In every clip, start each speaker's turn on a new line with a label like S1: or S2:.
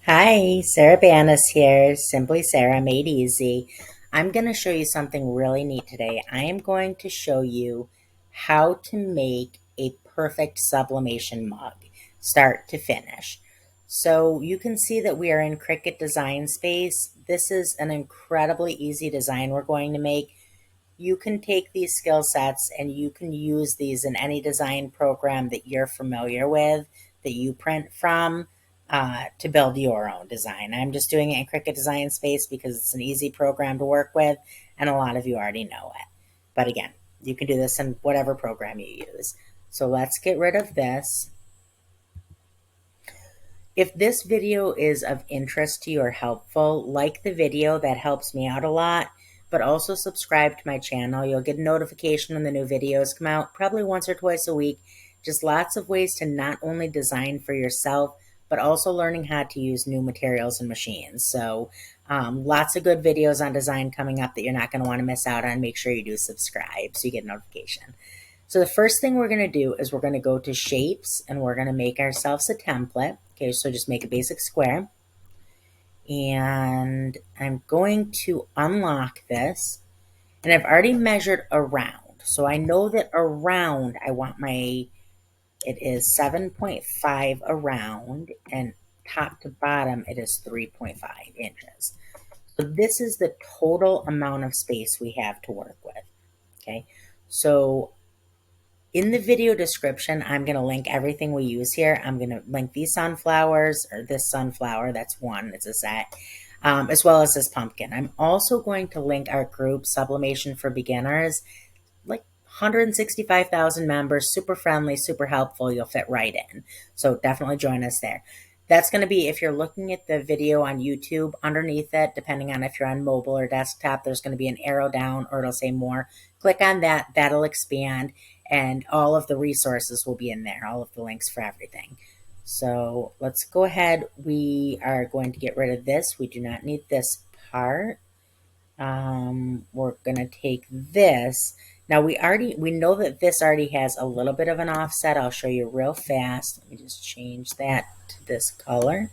S1: Hi, Sarah Banas here, Simply Sarah Made Easy. I'm going to show you something really neat today. I am going to show you how to make a perfect sublimation mug, start to finish. So you can see that we are in Cricut Design Space. This is an incredibly easy design we're going to make. You can take these skill sets and you can use these in any design program that you're familiar with, that you print from, to build your own design. I'm just doing it in Cricut Design Space because it's an easy program to work with, and a lot of you already know it. But again, you can do this in whatever program you use. So let's get rid of this. If this video is of interest to you or helpful, like the video, that helps me out a lot, but also subscribe to my channel. You'll get a notification when the new videos come out, probably once or twice a week. Just lots of ways to not only design for yourself, but also learning how to use new materials and machines. So lots of good videos on design coming up that you're not going to want to miss out on. Make sure you do subscribe so you get a notification. So the first thing we're going to do is we're going to go to shapes and we're going to make ourselves a template. Okay, so just make a basic square. And I'm going to unlock this. And I've already measured around. So I know that around I want it is 7.5 around, and top to bottom it is 3.5 inches. So this is the total amount of space we have to work with. Okay, so in the video description, I'm going to link everything we use here. I'm going to link these sunflowers, or this sunflower, that's one, it's a set, as well as this pumpkin. I'm also going to link our group, Sublimation for Beginners, like 165,000 members, super friendly, super helpful. You'll fit right in. So definitely join us there. That's going to be, if you're looking at the video on YouTube, underneath it, depending on if you're on mobile or desktop, there's going to be an arrow down or it'll say more. Click on that. That'll expand, and all of the resources will be in there, all of the links for everything. So let's go ahead. We are going to get rid of this. We do not need this part. We're going to take this. Now we know that this already has a little bit of an offset. I'll show you real fast. Let me just change that to this color.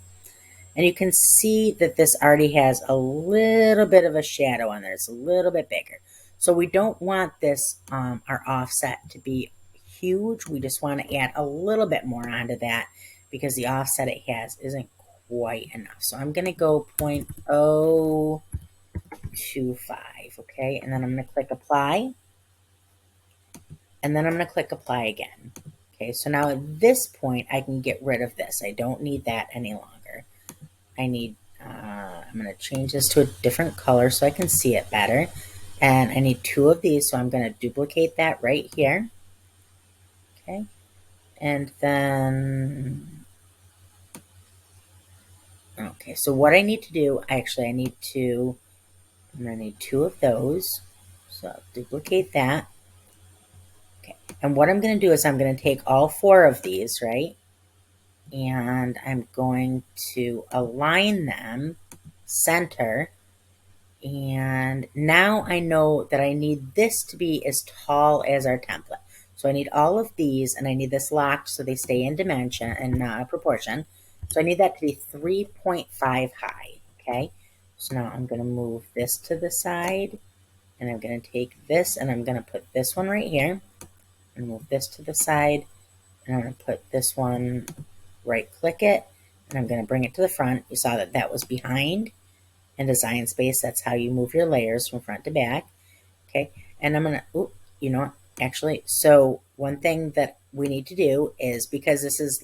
S1: And you can see that this already has a little bit of a shadow on there. It's a little bit bigger. So we don't want this, our offset, to be huge. We just want to add a little bit more onto that because the offset it has isn't quite enough. So I'm going to go 0.025, okay? And then I'm going to click apply. And then I'm going to click apply again. Okay, so now at this point, I can get rid of this. I don't need that any longer. I'm going to change this to a different color so I can see it better. And I need 2 of these, so I'm going to duplicate that right here. Okay, and then, okay, so what I need to do, I'm going to need 2 of those. So I'll duplicate that. Okay, and what I'm going to do is I'm going to take all 4 of these, right? And I'm going to align them center. And now I know that I need this to be as tall as our template. So I need all of these, and I need this locked so they stay in dimension and proportion. So I need that to be 3.5 high, okay? So now I'm going to move this to the side, and I'm going to take this, and I'm going to put this one right here, and move this to the side, and I'm going to put this one, right-click it, and I'm going to bring it to the front. You saw that that was behind. In Design Space, that's how you move your layers from front to back. Okay, and I'm gonna, you know what, actually, so one thing that we need to do is, because this is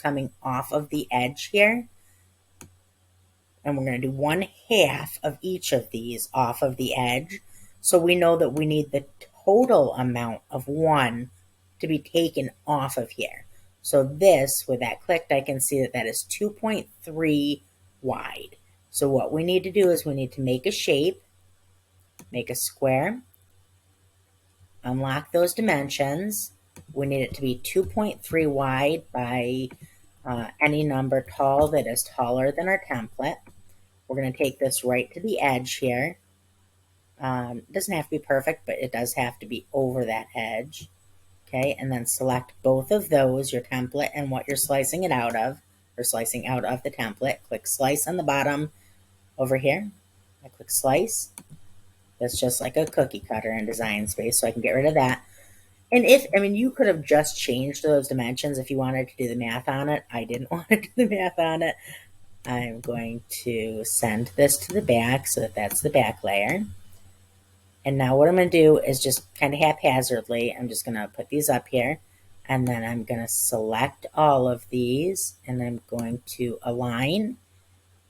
S1: coming off of the edge here, and we're gonna do 1/2 of each of these off of the edge. So we know that we need the total amount of 1 to be taken off of here. So this, with that clicked, I can see that that is 2.3 wide. So what we need to do is we need to make a shape, make a square, unlock those dimensions. We need it to be 2.3 wide by any number tall that is taller than our template. We're going to take this right to the edge here. It doesn't have to be perfect, but it does have to be over that edge. Okay, and then select both of those, your template and what you're slicing it out of. or slicing out of the template. Click slice on the bottom over here. I click slice. That's just like a cookie cutter in Design Space, so I can get rid of that. And you could have just changed those dimensions if you wanted to do the math on it. I didn't want to do the math on it. I'm going to send this to the back so that that's the back layer. And now what I'm going to do is just kind of haphazardly, I'm just going to put these up here, and then I'm going to select all of these, and I'm going to align.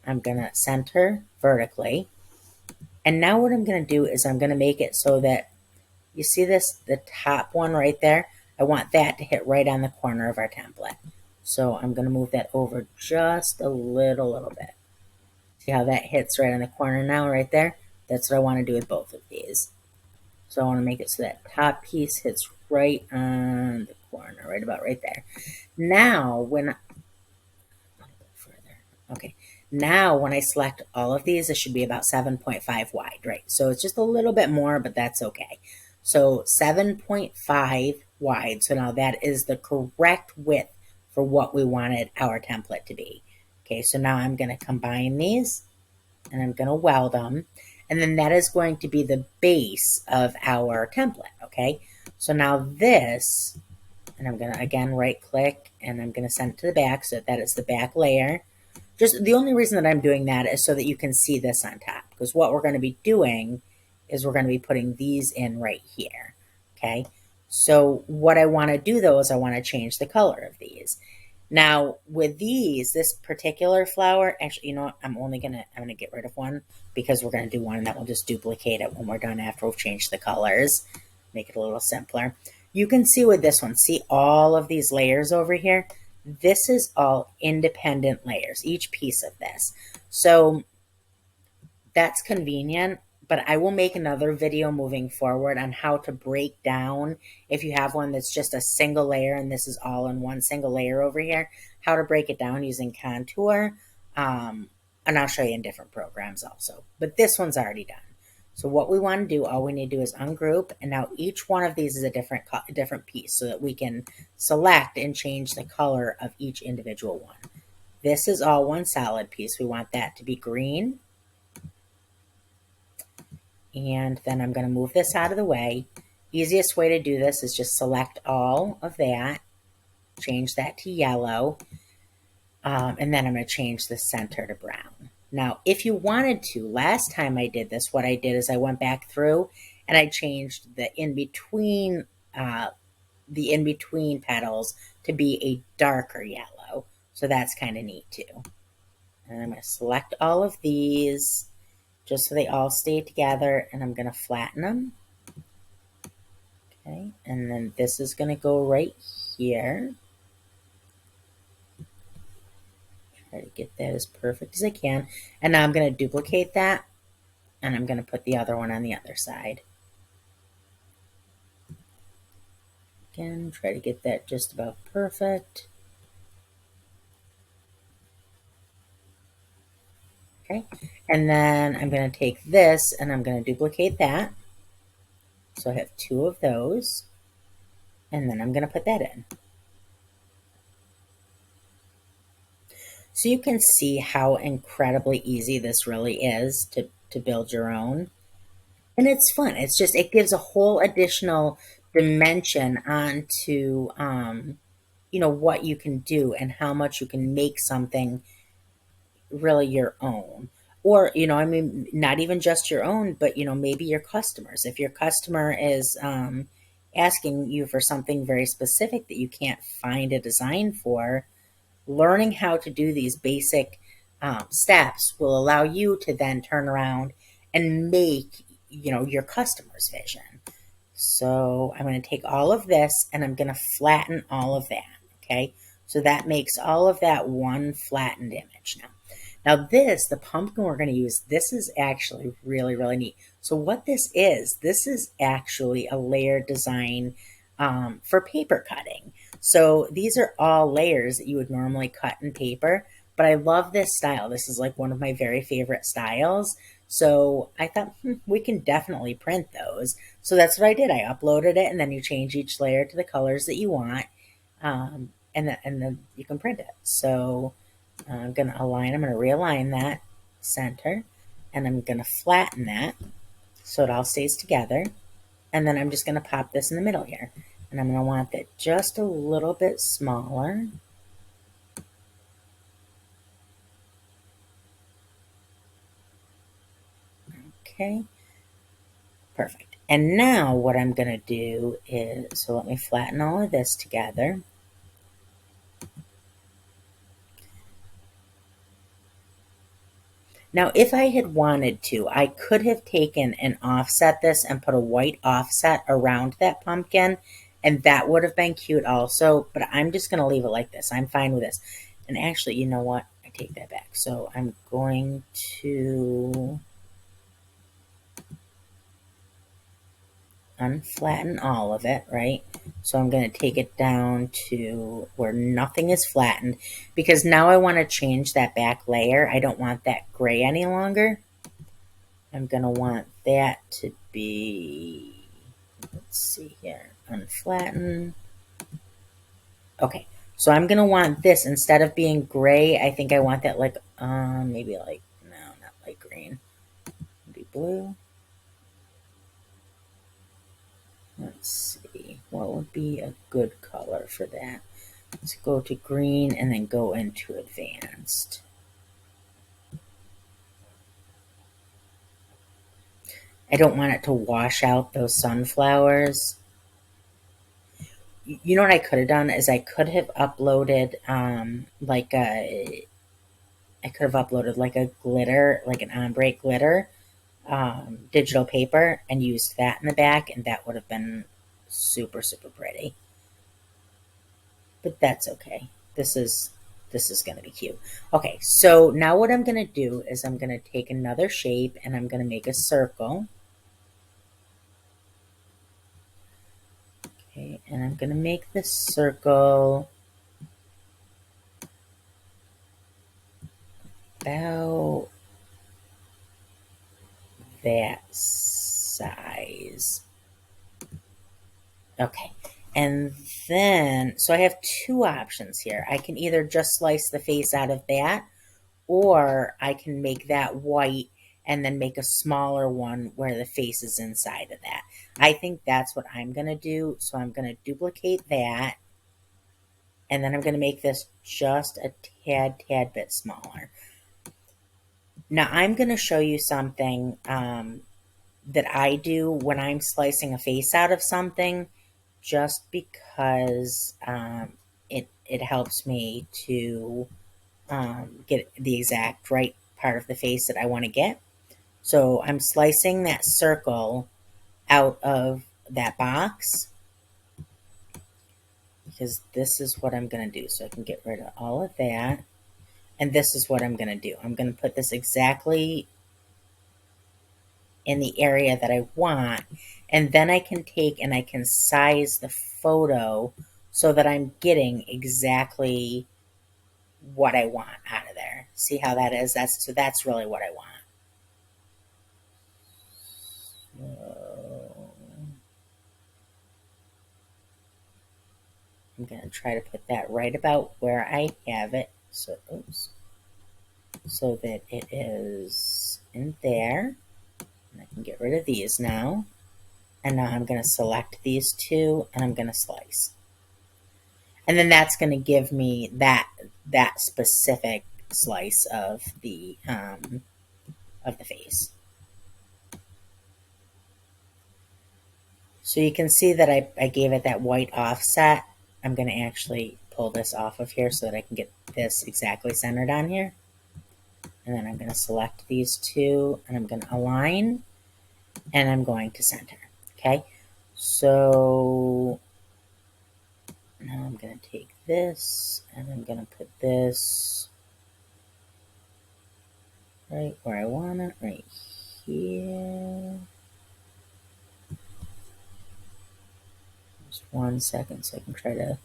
S1: I'm going to center vertically. And now what I'm going to do is I'm going to make it so that, you see this, the top one right there? I want that to hit right on the corner of our template. So I'm going to move that over just a little bit. See how that hits right on the corner now, right there? That's what I want to do with both of these. So I want to make it so that top piece hits right on the corner, right about right there. Now, when I select all of these, it should be about 7.5 wide, right? So it's just a little bit more, but that's okay. So 7.5 wide. So now that is the correct width for what we wanted our template to be. Okay, so now I'm going to combine these, and I'm going to weld them. And then that is going to be the base of our template, okay? So now this, and I'm going to, again, right-click, and I'm going to send it to the back so that is the back layer. Just the only reason that I'm doing that is so that you can see this on top, because what we're going to be doing is we're going to be putting these in right here, okay? So what I want to do, though, is I want to change the color of these. Now, with these, this particular flower, actually, you know what? I'm going to get rid of one because we're going to do one, and that will just duplicate it when we're done after we've changed the colors. Make it a little simpler. You can see with this one, see all of these layers over here? This is all independent layers, each piece of this. So that's convenient, but I will make another video moving forward on how to break down, if you have one that's just a single layer and this is all in one single layer over here, how to break it down using Contour. And I'll show you in different programs also. But this one's already done. So what we want to do, all we need to do is ungroup, and now each one of these is a different piece so that we can select and change the color of each individual one. This is all one solid piece. We want that to be green. And then I'm going to move this out of the way. Easiest way to do this is just select all of that, change that to yellow, and then I'm going to change the center to brown. Now, if you wanted to, last time I did this, what I did is I went back through and I changed the in-between petals to be a darker yellow. So that's kind of neat too. And I'm going to select all of these just so they all stay together, and I'm going to flatten them. Okay, and then this is going to go right here. Try to get that as perfect as I can. And now I'm going to duplicate that, and I'm going to put the other one on the other side. Again, try to get that just about perfect. Okay, and then I'm going to take this and I'm going to duplicate that. So I have two of those, and then I'm going to put that in. So you can see how incredibly easy this really is to build your own. And it's fun. It's just, it gives a whole additional dimension onto, what you can do and how much you can make something really your own. Or, not even just your own, but, maybe your customers. If your customer is asking you for something very specific that you can't find a design for, learning how to do these basic steps will allow you to then turn around and make, your customer's vision. So I'm going to take all of this and I'm going to flatten all of that. Okay. So that makes all of that one flattened image now. Now this, the pumpkin we're going to use, this is actually really, really neat. So what this is actually a layered design for paper cutting. So these are all layers that you would normally cut in paper, but I love this style. This is like one of my very favorite styles. So I thought, we can definitely print those. So that's what I did. I uploaded it, and then you change each layer to the colors that you want, and then you can print it. So I'm going to realign that center, and I'm going to flatten that so it all stays together. And then I'm just going to pop this in the middle here. And I'm going to want it just a little bit smaller. Okay, perfect. And now what I'm going to do is, so let me flatten all of this together. Now, if I had wanted to, I could have taken and offset this and put a white offset around that pumpkin, and that would have been cute also, but I'm just going to leave it like this. I'm fine with this. And actually, you know what? I take that back. So I'm going to unflatten all of it, right? So I'm going to take it down to where nothing is flattened, because now I want to change that back layer. I don't want that gray any longer. I'm going to want that to be, let's see here, unflatten. Okay, so I'm going to want this, instead of being gray, I think I want that like, maybe like, no, not light green, maybe blue. Let's see, what would be a good color for that? Let's go to green and then go into advanced. I don't want it to wash out those sunflowers. You know what I could have done is I could have uploaded like a glitter, like an ombre glitter, digital paper, and used that in the back, and that would have been super, super pretty. But that's okay. This is going to be cute. Okay, so now what I'm going to do is I'm going to take another shape and I'm going to make a circle. Okay, and I'm going to make this circle about that size. Okay, and then, so I have two options here. I can either just slice the face out of that, or I can make that white and then make a smaller one where the face is inside of that. I think that's what I'm going to do. So I'm going to duplicate that, and then I'm going to make this just a tad bit smaller. Now I'm going to show you something that I do when I'm slicing a face out of something, just because it helps me to get the exact right part of the face that I want to get. So I'm slicing that circle out of that box, because this is what I'm going to do. So I can get rid of all of that. And this is what I'm going to do. I'm going to put this exactly in the area that I want. And then I can take and I can size the photo so that I'm getting exactly what I want out of there. See how that is? That's really what I want. So I'm going to try to put that right about where I have it. So, oops. So that it is in there. And I can get rid of these now. And now I'm going to select these two and I'm going to slice. And then that's going to give me that specific slice of the face. So you can see that I gave it that white offset. I'm going to actually pull this off of here so that I can get this exactly centered on here. And then I'm going to select these two and I'm going to align and I'm going to center. Okay, so now I'm going to take this and I'm going to put this right where I want it, right here. Just 1 second so I can try to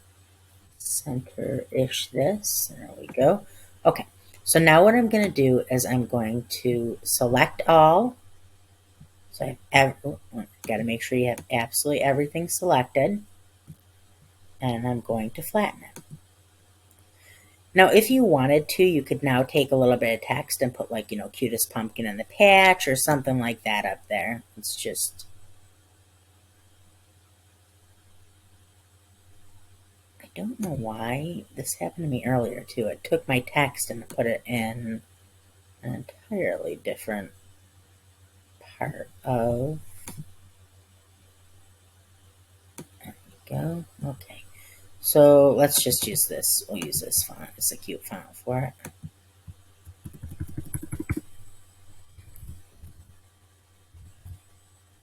S1: center-ish this. There we go. Okay, so now what I'm going to do is I'm going to select all. So I have got to make sure you have absolutely everything selected. And I'm going to flatten it. Now, if you wanted to, you could now take a little bit of text and put, like, cutest pumpkin in the patch or something like that up there. It's just, I don't know why this happened to me earlier too. It took my text and put it in an entirely different part of, there we go. Okay. So let's just use this. We'll use this font. It's a cute font for it.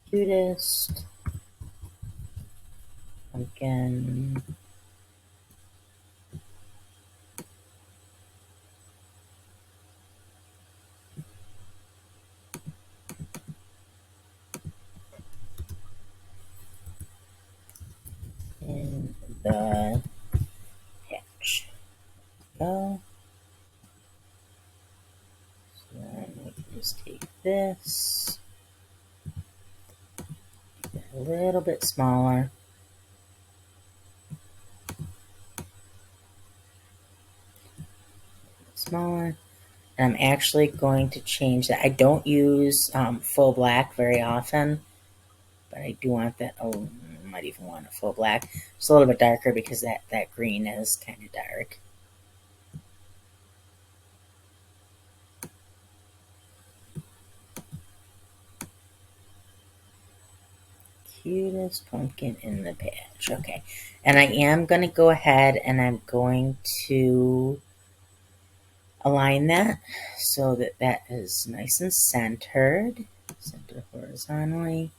S1: Cutest pumpkin in the patch. Go. So then we can just take this, make it a little bit smaller. Smaller. And I'm actually going to change that. I don't use full black very often, but I do want that. Oh, I might even want a full black. It's a little bit darker because that green is kind of dark. Cutest pumpkin in the patch. Okay. And I am going to go ahead and I'm going to align that so that that is nice and centered. Center horizontally.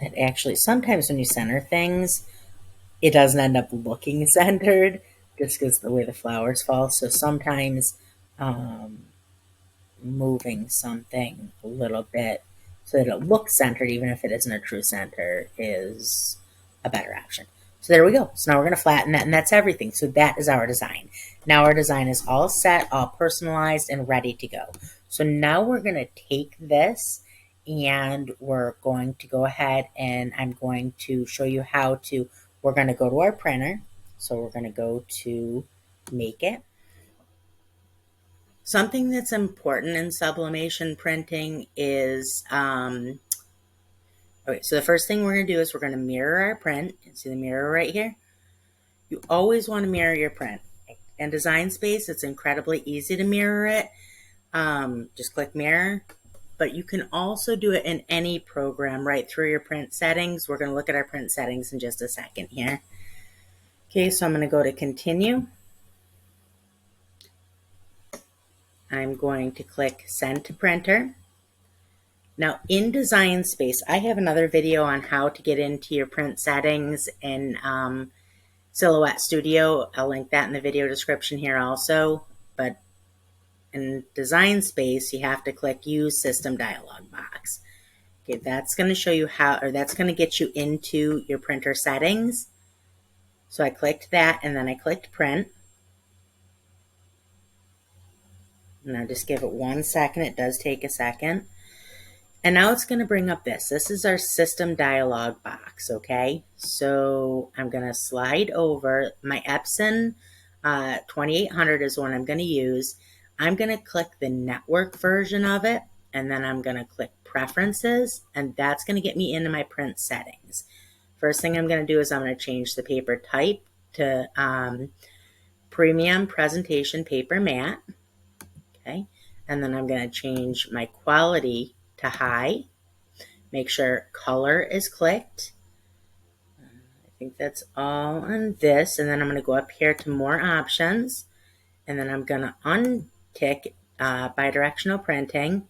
S1: And actually, sometimes when you center things, it doesn't end up looking centered just because the way the flowers fall. So sometimes moving something a little bit so that it looks centered, even if it isn't a true center, is a better option. So there we go. So now we're going to flatten that, and that's everything. So that is our design. Now our design is all set, all personalized, and ready to go. So now we're going to take this and we're going to go ahead and I'm going to show you how to, we're going to go to our printer. So we're going to go to Make It. Something that's important in sublimation printing is, okay, so the first thing we're going to do is we're going to mirror our print. You see the mirror right here? You always want to mirror your print. In Design Space, it's incredibly easy to mirror it. Just click mirror, but you can also do it in any program right through your print settings. We're going to look at our print settings in just a second here. Okay, so I'm going to go to continue. I'm going to click send to printer. Now in Design Space, I have another video on how to get into your print settings in Silhouette Studio. I'll link that in the video description here also. But in Design Space, you have to click Use System Dialog Box. Okay, that's going to show you how, or that's going to get you into your printer settings. So I clicked that and then I clicked Print. Now just give it 1 second. It does take a second. And now it's going to bring up this. This is our system dialog box, okay? So I'm going to slide over. My Epson 2800 is one I'm going to use. I'm going to click the network version of it, and then I'm going to click Preferences, and that's going to get me into my print settings. First thing I'm going to do is I'm going to change the paper type to Premium Presentation Paper Matte, okay? And then I'm going to change my quality to high. Make sure color is clicked. I think that's all on this. And then I'm going to go up here to more options. And then I'm going to untick bidirectional printing.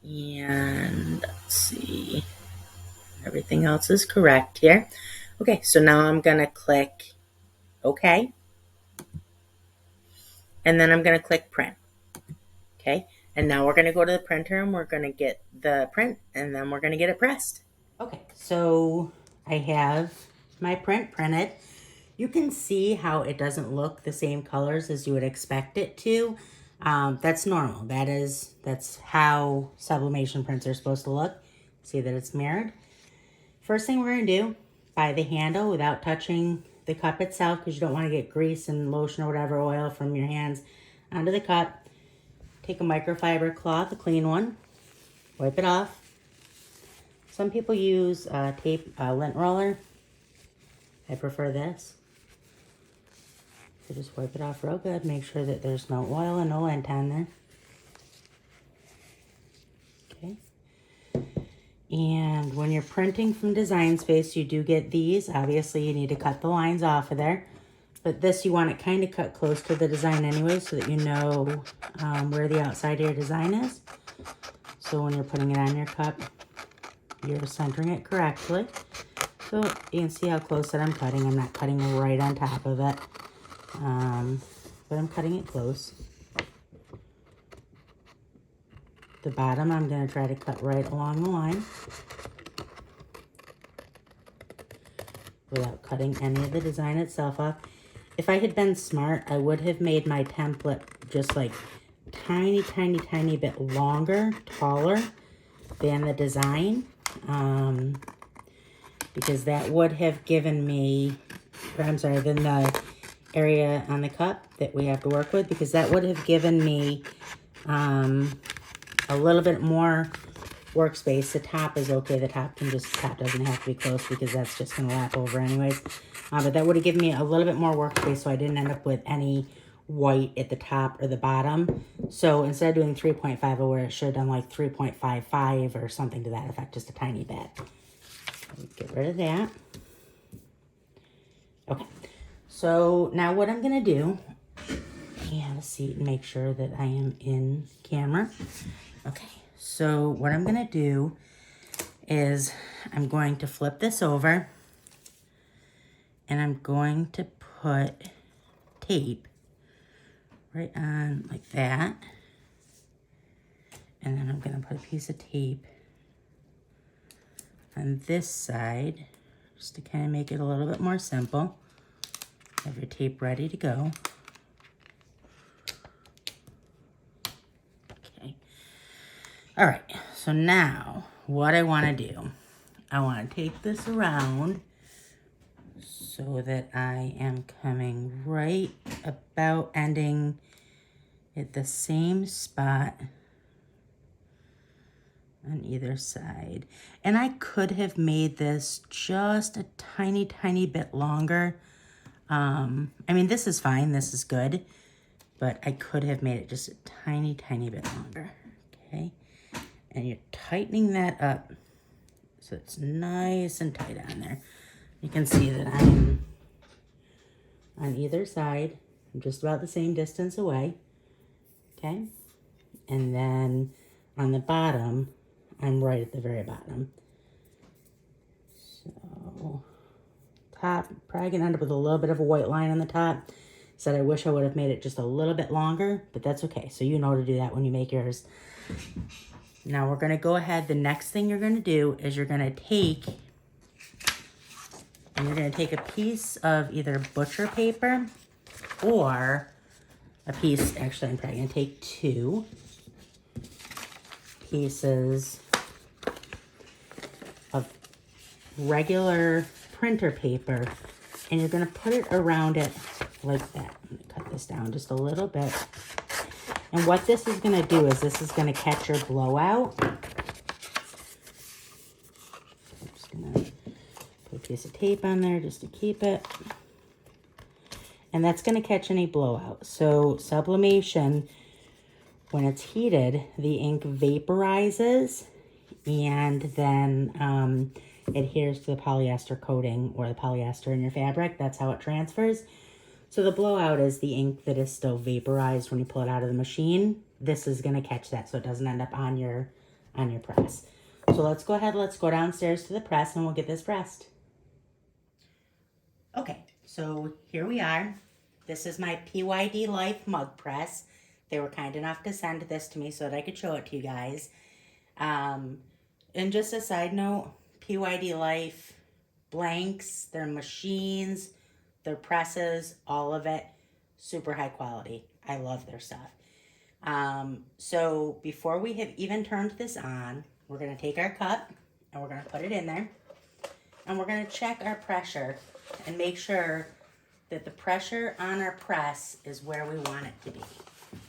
S1: And let's see. Everything else is correct here. Okay, so now I'm going to click OK. And then I'm going to click print. Okay. And now we're going to go to the printer and we're going to get the print and then we're going to get it pressed. Okay, so I have my print printed. You can see how it doesn't look the same colors as you would expect it to. That's normal. That's how sublimation prints are supposed to look. See that it's mirrored. First thing we're going to do, by the handle without touching
S2: the cup itself because you don't want to get grease and lotion or whatever oil from your hands onto the cup. Take a microfiber cloth, a clean one, wipe it off. Some people use lint roller. I prefer this. So just wipe it off real good. Make sure that there's no oil and no lint on there. Okay. And when you're printing from Design Space, you do get these. Obviously, you need to cut the lines off of there. But this, you want it kind of cut close to the design anyway so that you know where the outside of your design is. So when you're putting it on your cup, you're centering it correctly. So you can see how close that I'm cutting. I'm not cutting right on top of it, but I'm cutting it close. The bottom, I'm going to try to cut right along the line without cutting any of the design itself off. If I had been smart, I would have made my template just like tiny, tiny, tiny bit longer, taller than the design. Because that would have given me, than the area on the cup that we have to work with, because that would have given me a little bit more workspace. The top is okay. The top doesn't have to be close because that's just going to lap over anyways. But that would have given me a little bit more workspace so I didn't end up with any white at the top or the bottom. So instead of doing 3.5, I would have should have done like 3.55 or something to that effect, just a tiny bit. Get rid of that. Okay, so now what I'm gonna do, have a seat and make sure that I am in camera. Okay, so what I'm gonna do is I'm going to flip this over and I'm going to put tape right on like that. And then I'm gonna put a piece of tape on this side, just to kind of make it a little bit more simple. Have your tape ready to go. Okay. All right, so now what I want to do, I want to take this around so that I am coming right about ending at the same spot on either side. And I could have made this just a tiny, tiny bit longer. I mean, this is fine, this is good, but I could have made it just a tiny, tiny bit longer, okay? And you're tightening that up so it's nice and tight on there. You can see that I'm on either side. I'm just about the same distance away, okay? And then on the bottom, I'm right at the very bottom. So, top, probably gonna end up with a little bit of a white line on the top. Said I wish I would have made it just a little bit longer, but that's okay. So you know to do that when you make yours. Now we're gonna go ahead. The next thing you're gonna do is you're gonna take a piece of either butcher paper or a piece, actually I'm probably gonna take 2 pieces of regular printer paper, and you're gonna put it around it like that. I'm gonna cut this down just a little bit. And what this is gonna do is this is gonna catch your blowout. I'm just gonna put a piece of tape on there just to keep it. And that's gonna catch any blowout. So sublimation, when it's heated, the ink vaporizes and then adheres to the polyester coating or the polyester in your fabric. That's how it transfers. So the blowout is the ink that is still vaporized when you pull it out of the machine. This is gonna catch that so it doesn't end up on your press. So let's go ahead, let's go downstairs to the press and we'll get this pressed. Okay, so here we are. This is my PYD Life mug press. They were kind enough to send this to me so that I could show it to you guys. And just a side note, PYD Life blanks, their machines, their presses, all of it, super high quality. I love their stuff. So before we have even turned this on, we're gonna take our cup and we're gonna put it in there and we're gonna check our pressure and make sure that the pressure on our press is where we want it to be.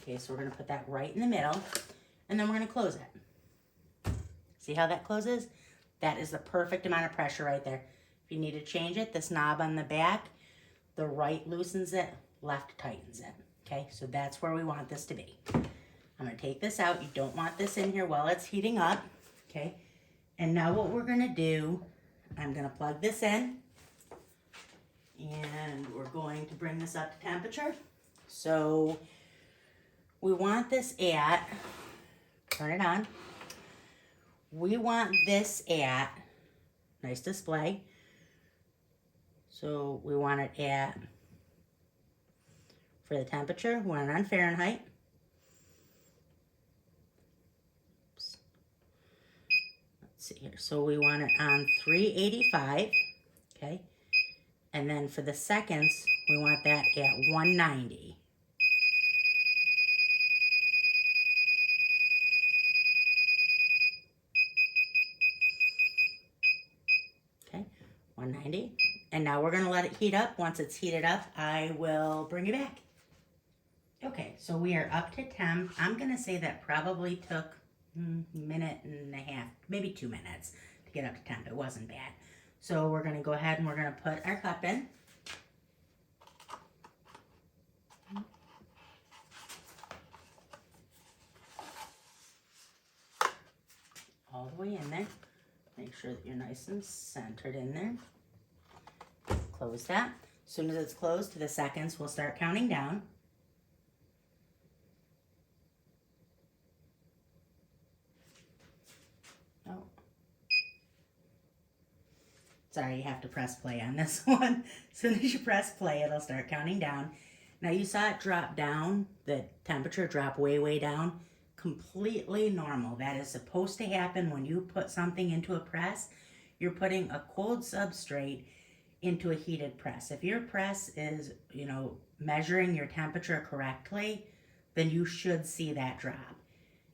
S2: Okay, so we're gonna put that right in the middle, and then we're gonna close it. See how that closes? That is the perfect amount of pressure right there. If you need to change it, this knob on the back, the right loosens it, left tightens it. Okay, so that's where we want this to be. I'm gonna take this out. You don't want this in here while it's heating up. Okay, and now what we're gonna do, I'm gonna plug this in, and we're going to bring this up to temperature. So we want this at, turn it on. We want this at, nice display. So we want it at, for the temperature, we want it on Fahrenheit. Oops. Let's see here. So we want it on 385, okay? And then for the seconds, we want that at 190. Okay, 190. And now we're gonna let it heat up. Once it's heated up, I will bring you back. Okay, so we are up to temp. I'm gonna say that probably took a minute and a half, maybe 2 minutes to get up to temp. It wasn't bad. So we're gonna go ahead and we're gonna put our cup in. All the way in there. Make sure that you're nice and centered in there. Close that. As soon as it's closed to the seconds, we'll start counting down. Oh. Sorry, you have to press play on this one. As soon as you press play, it'll start counting down. Now you saw it drop down, the temperature drop way, way down. Completely normal. That is supposed to happen when you put something into a press. You're putting a cold substrate into a heated press. If your press is, measuring your temperature correctly, then you should see that drop.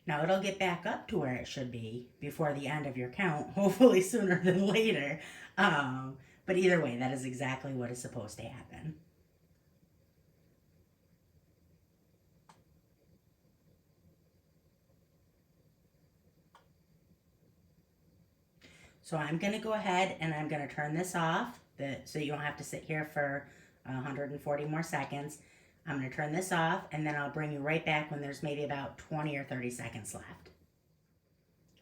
S2: Now it'll get back up to where it should be before the end of your count, hopefully sooner than later. But either way, that is exactly what is supposed to happen. So I'm gonna go ahead and I'm gonna turn this off so you don't have to sit here for 140 more seconds. I'm gonna turn this off and then I'll bring you right back when there's maybe about 20 or 30 seconds left.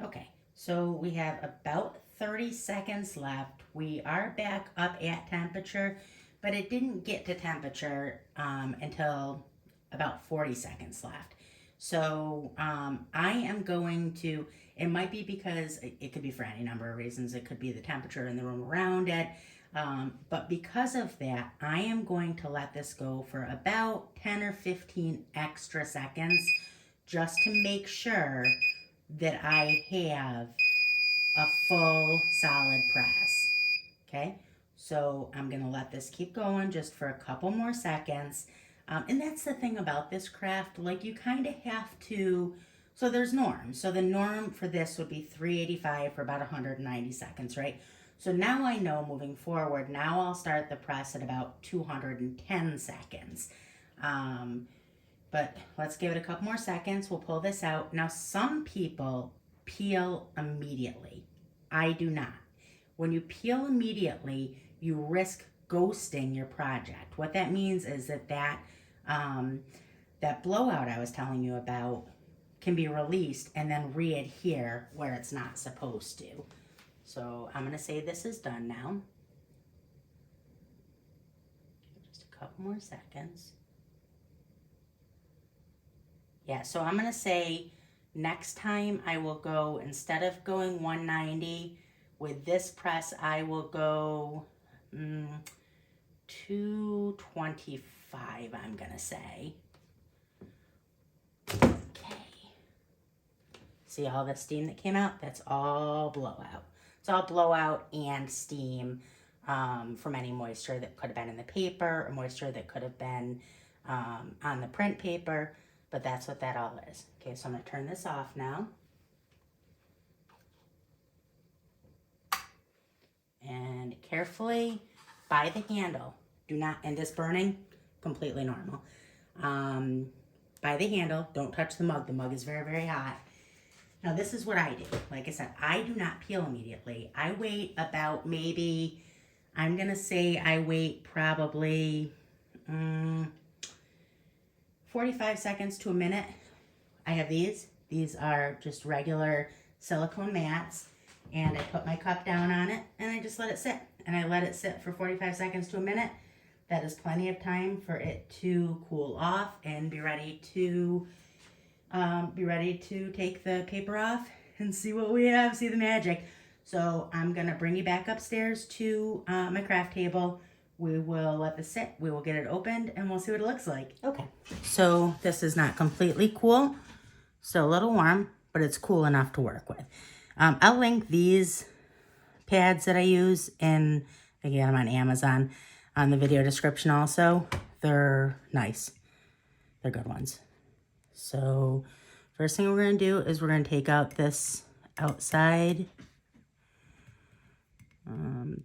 S2: Okay, so we have about 30 seconds left. We are back up at temperature, but it didn't get to temperature until about 40 seconds left. So I am going to, it might be because it could be for any number of reasons. It could be the temperature in the room around it. But because of that, I am going to let this go for about 10 or 15 extra seconds just to make sure that I have a full solid press. Okay, so I'm gonna let this keep going just for a couple more seconds. And that's the thing about this craft, like you kind of have to, so there's norms. So the norm for this would be 385 for about 190 seconds, right? So now I know moving forward, now I'll start the press at about 210 seconds. But let's give it a couple more seconds. We'll pull this out. Now some people peel immediately. I do not. When you peel immediately, you risk ghosting your project. What that means is that blowout I was telling you about can be released and then re-adhere where it's not supposed to. So I'm going to say this is done now. Just a couple more seconds. Yeah, so I'm going to say next time I will go, instead of going 190, with this press I will go 225, I'm going to say. Okay. See all the steam that came out? That's all blowout. It's all blowout and steam from any moisture that could have been in the paper or moisture that could have been on the print paper, but that's what that all is. Okay, so I'm going to turn this off now. And carefully, by the handle, Do not, and this burning, completely normal. By the handle, don't touch the mug. The mug is very, very hot. Now this is what I do. Like I said, I do not peel immediately. I wait about maybe, I'm going to say I wait probably 45 seconds to a minute. I have these. These are just regular silicone mats. And I put my cup down on it and I just let it sit. And I let it sit for 45 seconds to a minute. That is plenty of time for it to cool off and be ready to take the paper off and see what we have, see the magic. So I'm gonna bring you back upstairs to my craft table. We will let this sit, we will get it opened, and we'll see what it looks like. Okay, so this is not completely cool, still a little warm, but it's cool enough to work with. I'll link these pads that I use in, I get them on Amazon, on the video description also. They're nice, they're good ones. So first thing we're going to do is we're going to take out this outside,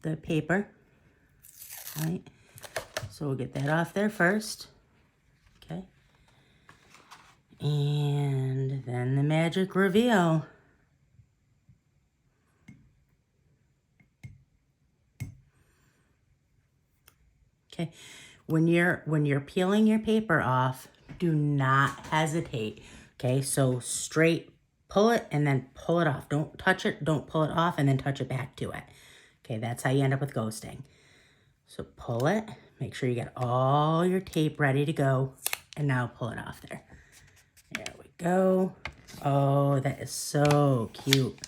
S2: the paper, right? So we'll get that off there first, okay? And then the magic reveal. Okay, when you're peeling your paper off, do not hesitate. Okay, so straight pull it and then pull it off. Don't touch it, don't pull it off and then touch it back to it. Okay, that's how you end up with ghosting. So pull it, make sure you get all your tape ready to go, and now pull it off there. There we go. Oh, that is so cute.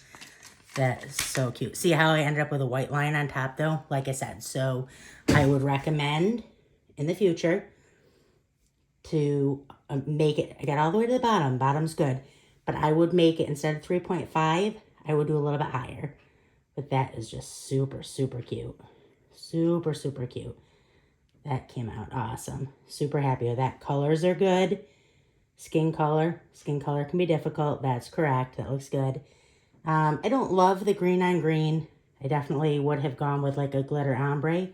S2: That is so cute. See how I ended up with a white line on top though? Like I said, so I would recommend in the future to make it, I got all the way to the bottom, bottom's good, but I would make it, instead of 3.5, I would do a little bit higher. But that is just super, super cute. Super, super cute. That came out awesome. Super happy with that. Colors are good. Skin color can be difficult. That's correct. That looks good. I don't love the green on green. I definitely would have gone with like a glitter ombre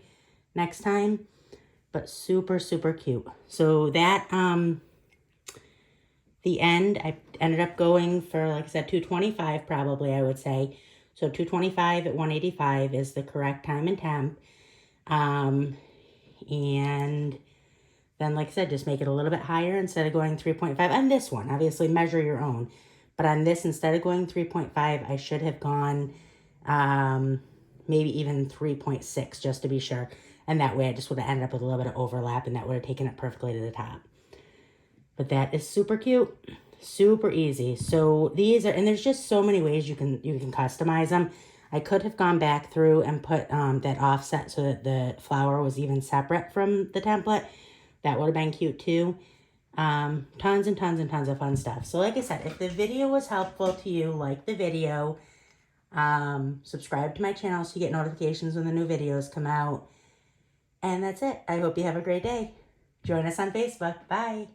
S2: next time, but super, super cute. So that, the end, I ended up going for, like I said, 225 probably, I would say. So 225 at 185 is the correct time and temp. And then, like I said, just make it a little bit higher instead of going 3.5. On this one, obviously measure your own. But on this, instead of going 3.5, I should have gone maybe even 3.6 just to be sure. And that way I just would have ended up with a little bit of overlap, and that would have taken it perfectly to the top. But that is super cute, super easy. So these are, and there's just so many ways you can customize them. I could have gone back through and put that offset so that the flower was even separate from the template. That would have been cute too. Tons and tons and tons of fun stuff. So like I said, if the video was helpful to you, like the video, subscribe to my channel so you get notifications when the new videos come out. And that's it. I hope you have a great day. Join us on Facebook. Bye.